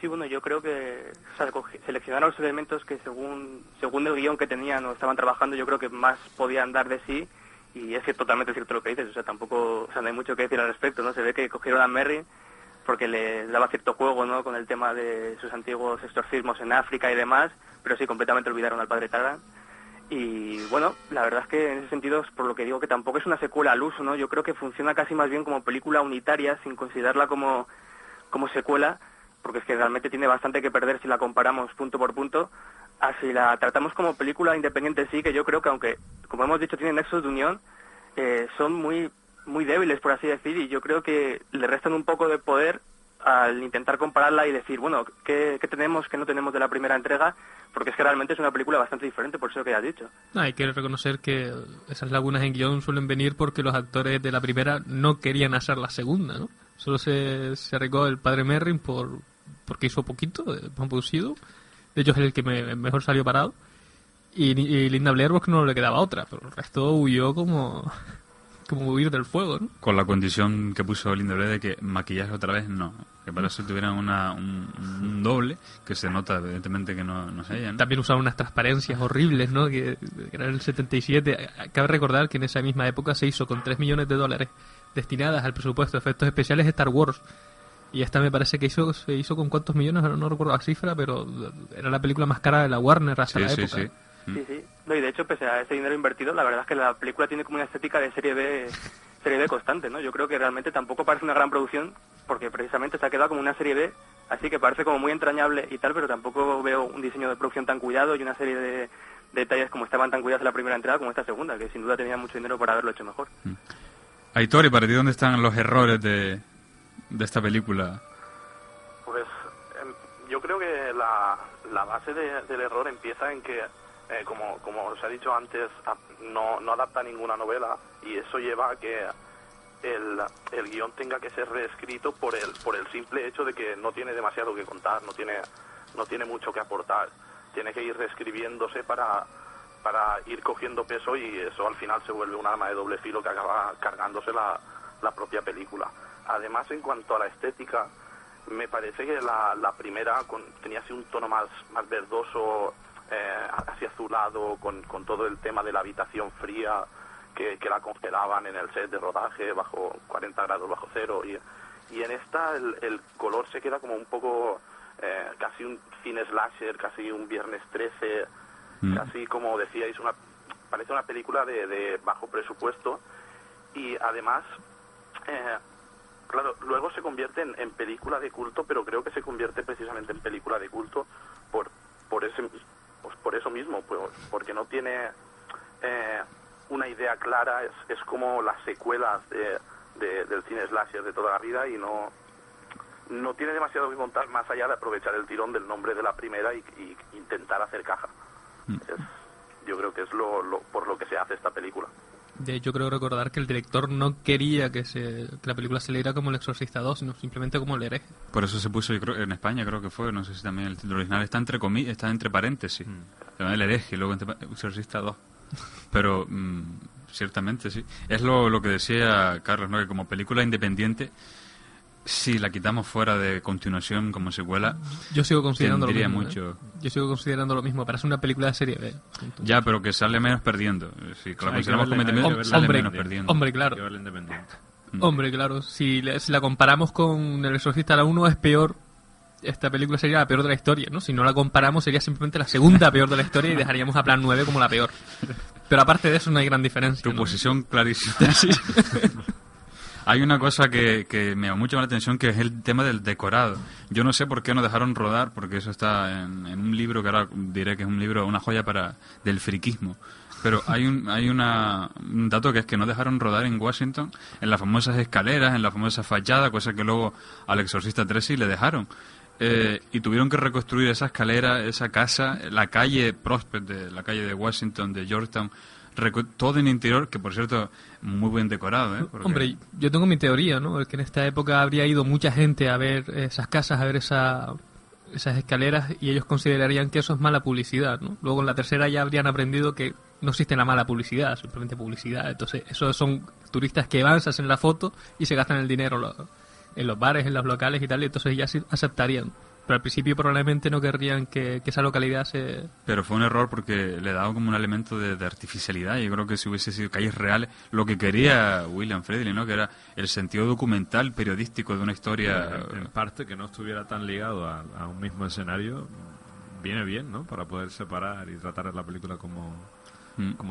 Sí, bueno, yo creo que seleccionaron los elementos que según el guión que tenían o estaban trabajando, yo creo que más podían dar de sí, y es que totalmente cierto lo que dices, o sea, tampoco, o sea, no hay mucho que decir al respecto, ¿no? Se ve que cogieron a Merrin porque le daba cierto juego, ¿no?, con el tema de sus antiguos exorcismos en África y demás, pero sí, completamente olvidaron al padre Taran. Y bueno, la verdad es que en ese sentido, por lo que digo, que tampoco es una secuela al uso, ¿no? Yo creo que funciona casi más bien como película unitaria, sin considerarla como secuela, porque es que realmente tiene bastante que perder si la comparamos punto por punto. Así la tratamos como película independiente, sí, que yo creo que aunque, como hemos dicho, tienen nexos de unión, son muy débiles, por así decir, y yo creo que le restan un poco de poder al intentar compararla y decir, bueno, ¿qué tenemos que no tenemos de la primera entrega? Porque es que realmente es una película bastante diferente, por eso que has dicho. Hay que reconocer que esas lagunas en guión suelen venir porque los actores de la primera no querían hacer la segunda, ¿no? Solo se arriesgó el padre Merrin porque hizo poquito, han producido. De hecho es el que mejor salió parado. Y Linda Blair porque no le quedaba otra, pero el resto huyó como huir del fuego, ¿no? Con la condición que puso Linda Blair de que maquillaje otra vez no, que para eso tuvieran un doble, que se nota evidentemente que no es ella, ¿no? También usaron unas transparencias horribles, ¿no? Que era en el 77. Cabe recordar que en esa misma época se hizo con $3 millones destinadas al presupuesto de efectos especiales de Star Wars. Y esta me parece que se hizo con cuántos millones, no recuerdo la cifra, pero era la película más cara de la Warner hasta la época. Sí. Sí. No, y de hecho, pese a ese dinero invertido, la verdad es que la película tiene como una estética de serie B constante, ¿no? Yo creo que realmente tampoco parece una gran producción, porque precisamente se ha quedado como una serie B, así que parece como muy entrañable y tal, pero tampoco veo un diseño de producción tan cuidado y una serie de detalles como estaban tan cuidados en la primera entrada como esta segunda, que sin duda tenía mucho dinero para haberlo hecho mejor. Aitor, ¿y para ti dónde están los errores de esta película? Pues yo creo que la base del error empieza en que, como os he dicho antes, no adapta ninguna novela, y eso lleva a que el guión tenga que ser reescrito por el simple hecho de que no tiene demasiado que contar, no tiene mucho que aportar. Tiene que ir reescribiéndose para ir cogiendo peso, y eso al final se vuelve un arma de doble filo que acaba cargándose la propia película. Además, en cuanto a la estética, me parece que la primera tenía así un tono más verdoso, así azulado, con todo el tema de la habitación fría que la congelaban en el set de rodaje bajo 40 grados bajo cero, y en esta el color se queda como un poco casi un cine slasher, casi un Viernes 13, casi, como decíais, parece una película de bajo presupuesto, y además claro, luego se convierte en película de culto, pero creo que se convierte precisamente en película de culto por eso mismo, porque no tiene una idea clara, es como las secuelas del cine slasher de toda la vida, y no tiene demasiado que contar más allá de aprovechar el tirón del nombre de la primera y intentar hacer caja. Yo creo que es por lo que se hace esta película. De hecho, creo recordar que el director no quería que la película se leyera como El Exorcista 2, sino simplemente como El Hereje. Por eso se puso, yo creo, en España creo que fue, no sé si también el título original está entre paréntesis. Se llama El Hereje, luego Exorcista 2. Pero ciertamente sí. Es lo que decía Carlos, ¿no? Que como película independiente, si la quitamos fuera de continuación como secuela, yo sigo considerando lo mismo, mucho. Yo sigo considerando lo mismo, parece una película de serie B. Ya, pero que sale menos perdiendo. Si la consideramos como independiente, sale menos perdiendo. Hombre, claro. Hombre, claro. Si la comparamos con El Exorcista, la 1 es peor. Esta película sería la peor de la historia, ¿no? Si no la comparamos, sería simplemente la segunda peor de la historia y dejaríamos a Plan 9 como la peor. Pero aparte de eso, no hay gran diferencia. Tu posición clarísima. Sí. Hay una cosa que me llamó mucho la atención, que es el tema del decorado. Yo no sé por qué no dejaron rodar, porque eso está en un libro que ahora diré que es una joya del friquismo. Pero hay un dato que es que no dejaron rodar en Washington, en las famosas escaleras, en la famosa fachada, cosa que luego al Exorcista 3 sí le dejaron. Y tuvieron que reconstruir esa escalera, esa casa, la calle Prospect, la calle de Washington, de Georgetown, todo en interior, que por cierto, muy bien decorado, ¿eh? Porque... Hombre, yo tengo mi teoría, ¿no? Es que en esta época habría ido mucha gente a ver esas casas, a ver esas escaleras, y ellos considerarían que eso es mala publicidad, ¿no? Luego en la tercera ya habrían aprendido que no existe la mala publicidad, simplemente publicidad. Entonces, esos son turistas que van, se hacen la foto y se gastan el dinero en los bares, en los locales y tal, y entonces ya sí aceptarían. Pero al principio probablemente no querrían que esa localidad se... Pero fue un error porque le daba como un elemento de artificialidad. Yo creo que si hubiese sido calles reales, lo que quería William Friedle, ¿no? Que era el sentido documental, periodístico de una historia. En parte que no estuviera tan ligado a un mismo escenario, viene bien, ¿no? Para poder separar y tratar la película como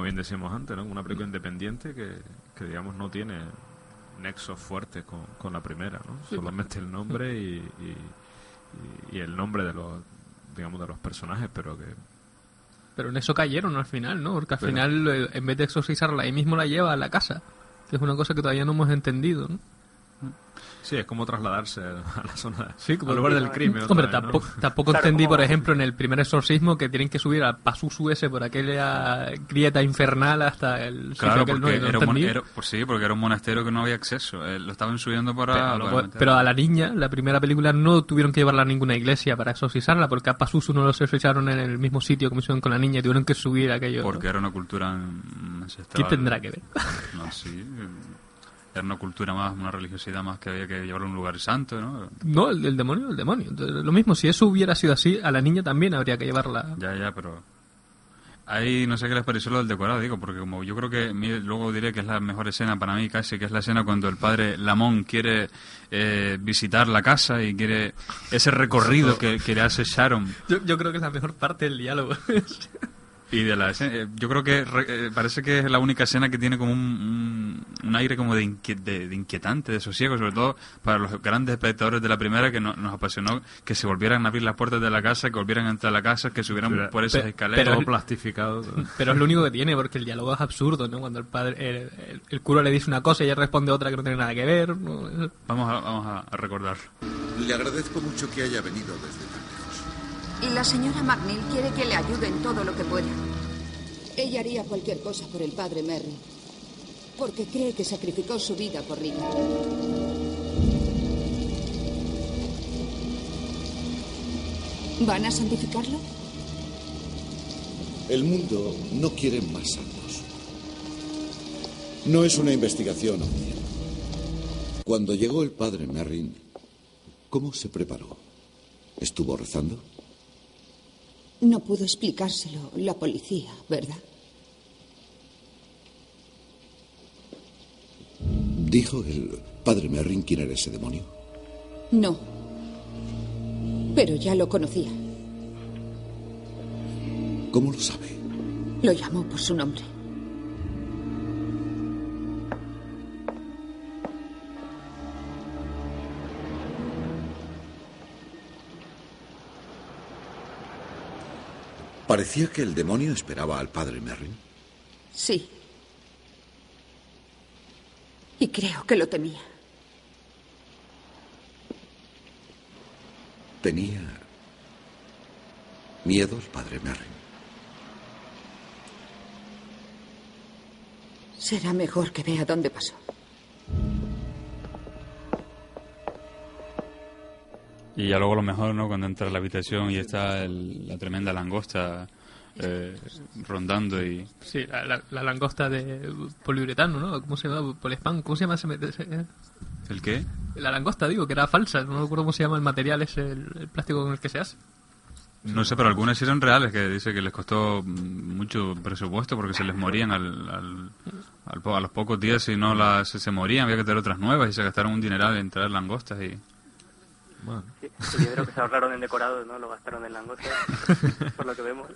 bien decíamos antes, ¿no? Una película independiente que digamos no tiene nexos fuertes con la primera, ¿no? Sí, solamente el nombre y el nombre de los, digamos, de los personajes, pero en eso cayeron al final, ¿no? Porque al final, en vez de exorcizarla, ahí mismo la lleva a la casa, que es una cosa que todavía no hemos entendido, ¿no? Sí, es como trasladarse a la zona, sí, como al lugar del crimen. Hombre, vez, ¿no? tampoco Claro, entendí, como... por ejemplo, en el primer exorcismo que tienen que subir al Pazuzu ese por aquella grieta infernal hasta el claro, sitio que porque no porque era un monasterio que no había acceso. Lo estaban subiendo para pero a la niña, la primera película, no tuvieron que llevarla a ninguna iglesia para exorcizarla, porque a Pazuzu no los exorcizaron en el mismo sitio como hicieron con la niña y tuvieron que subir aquello. Porque ¿no? era una cultura ancestral. ¿Qué tendrá que ver? No, sí. Era una cultura más, una religiosidad más que había que llevarlo a un lugar santo, ¿no? No, el demonio. Entonces, lo mismo, si eso hubiera sido así, a la niña también habría que llevarla. Ya, pero... Ahí no sé qué les pareció lo del decorado, digo, porque como yo creo que luego diré que es la mejor escena para mí casi, que es la escena cuando el padre Lamont quiere visitar la casa y quiere ese recorrido que le hace Sharon. Yo creo que es la mejor parte del diálogo. Y de la escena, yo creo que parece que es la única escena que tiene como un aire como de inquietante, de sosiego, sobre todo para los grandes espectadores de la primera, que nos apasionó que se volvieran a abrir las puertas de la casa, que volvieran a entrar a la casa, que subieran por esas escaleras. Todo plastificado. Pero es lo único que tiene, porque el diálogo es absurdo, ¿no? Cuando el padre, el cura le dice una cosa y ella responde otra que no tiene nada que ver, ¿no? Vamos a recordarlo. Le agradezco mucho que haya venido desde tan lejos. Y la señora McNeil quiere que le ayude en todo lo que pueda. Ella haría cualquier cosa por el padre Merry, porque cree que sacrificó su vida por Rita. ¿Van a santificarlo? El mundo no quiere más santos. No es una investigación oficial. Cuando llegó el padre Merrin, ¿cómo se preparó? ¿Estuvo rezando? No pudo explicárselo la policía, ¿verdad? ¿Dijo el padre Merrin quién era ese demonio? No. Pero ya lo conocía. ¿Cómo lo sabe? Lo llamó por su nombre. ¿Parecía que el demonio esperaba al padre Merrin? Sí. Y creo que lo temía. ¿Tenía miedo el padre Merrin? Será mejor que vea dónde pasó. Y ya luego lo mejor, ¿no? Cuando entra a la habitación y está la tremenda langosta rondando y... Sí, la langosta de poliuretano, ¿no? ¿Cómo se llama? Poliespán, ¿cómo se llama ese? ¿El qué? La langosta, digo, que era falsa, no recuerdo cómo se llama el material ese, el plástico con el que se hace. No sé, pero algunas sí eran reales, que dice que les costó mucho presupuesto porque se les morían a los pocos días, si no se morían, había que tener otras nuevas y se gastaron un dineral en traer langostas y... Bueno. Sí, el dinero que se ahorraron en decorados, ¿no? Lo gastaron en langostas, por lo que vemos.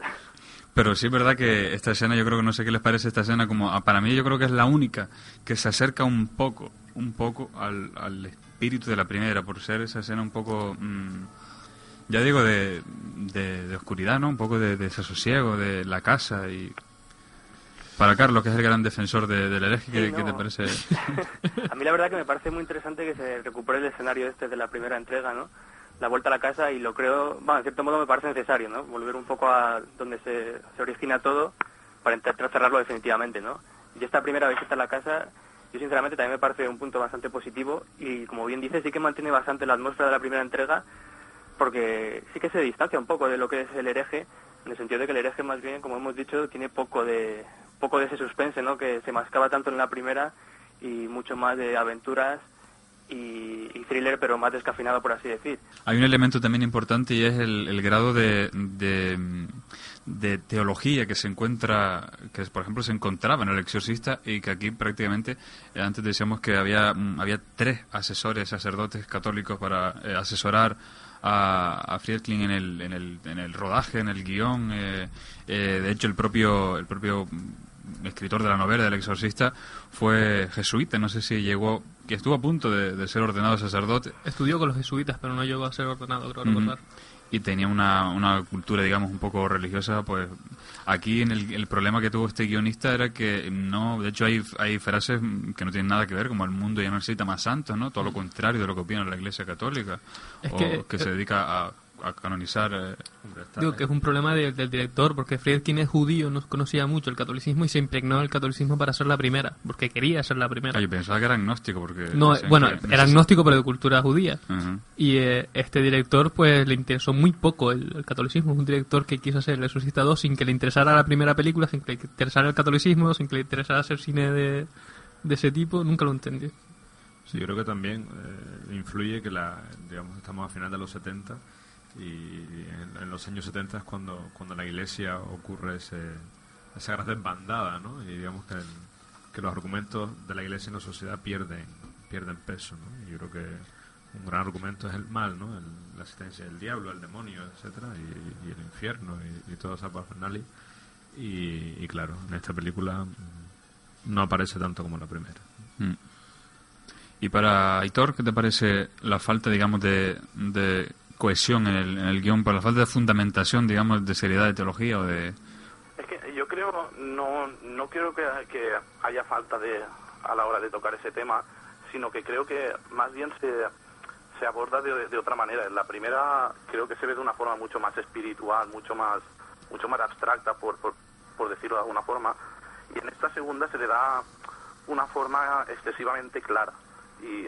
Pero sí es verdad que esta escena, yo creo que no sé qué les parece esta escena, como para mí yo creo que es la única que se acerca un poco al espíritu de la primera, por ser esa escena un poco, ya digo, de oscuridad, ¿no? Un poco de desasosiego, de la casa y... Para Carlos, que es el gran defensor del hereje, ¿qué te parece? A mí la verdad que me parece muy interesante que se recupere el escenario este de la primera entrega, ¿no? La vuelta a la casa, y lo creo, bueno, en cierto modo me parece necesario, ¿no? Volver un poco a donde se origina todo para intentar cerrarlo definitivamente, ¿no? Y esta primera visita a la casa, yo sinceramente también me parece un punto bastante positivo y, como bien dice, sí que mantiene bastante la atmósfera de la primera entrega, porque sí que se distancia un poco de lo que es el hereje, en el sentido de que el hereje, más bien, como hemos dicho, tiene poco de ese suspense, ¿no? Que se mascaba tanto en la primera, y mucho más de aventuras y thriller, pero más descafeinado, por así decir. Hay un elemento también importante y es el grado de teología que se encuentra, que por ejemplo se encontraba en El Exorcista, y que aquí prácticamente, antes decíamos que había 3 asesores, sacerdotes católicos para asesorar a Friedkin en el rodaje, en el guión. De hecho, el propio escritor de la novela del Exorcista fue jesuita, no sé si que estuvo a punto de ser ordenado sacerdote. Estudió con los jesuitas, pero no llegó a ser ordenado, creo recordar. Y tenía una cultura, digamos, un poco religiosa. Pues aquí el problema que tuvo este guionista era que no, de hecho hay frases que no tienen nada que ver, como el mundo ya no necesita más santos, ¿no? Todo lo contrario de lo que opina la Iglesia Católica, que se dedica a canonizar. Digo que es un problema del director, porque Friedkin es judío, no conocía mucho el catolicismo y se impregnó del catolicismo para ser la primera, porque quería ser la primera. Yo pensaba que era agnóstico, porque... No, bueno, era agnóstico, pero de cultura judía. Y este director, pues, le interesó muy poco el catolicismo. Es un director que quiso hacer El Exorcista 2 sin que le interesara la primera película, sin que le interesara el catolicismo, sin que le interesara hacer cine de ese tipo. Nunca lo entendió. Sí, yo creo que también influye que digamos, estamos a final de los 70, y en los años 70 es cuando la Iglesia ocurre esa gran desbandada, ¿no? Y digamos que los argumentos de la Iglesia en la sociedad pierden peso, ¿no? Y yo creo que un gran argumento es el mal, ¿no? La existencia del diablo, el demonio, etcétera, y el infierno y toda esa parafernalia. Y claro, en esta película no aparece tanto como en la primera. Y para Aitor, ¿qué te parece la falta, digamos, de cohesión en el guión, por la falta de fundamentación, digamos, de seriedad de teología o de... Es que yo creo, no creo que haya falta a la hora de tocar ese tema, sino que creo que más bien se aborda de otra manera. En la primera creo que se ve de una forma mucho más espiritual, mucho más abstracta, por decirlo de alguna forma, y en esta segunda se le da una forma excesivamente clara, y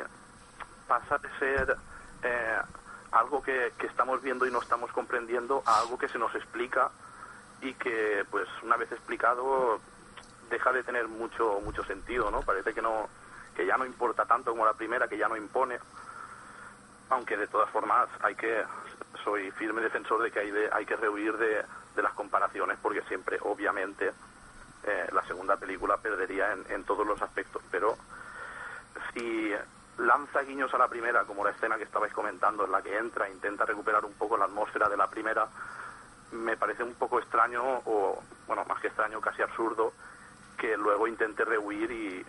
pasa de ser algo que estamos viendo y no estamos comprendiendo a algo que se nos explica, y que, pues, una vez explicado, deja de tener mucho sentido, ¿no? Parece que ya no importa tanto como la primera, que ya no impone, aunque de todas formas soy firme defensor de que hay que rehuir de las comparaciones, porque siempre, obviamente, la segunda película perdería en todos los aspectos, pero si lanza guiños a la primera, como la escena que estabais comentando, en la que entra e intenta recuperar un poco la atmósfera de la primera, me parece un poco extraño, o bueno, más que extraño, casi absurdo, que luego intente rehuir y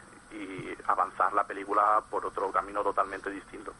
avanzar la película por otro camino totalmente distinto.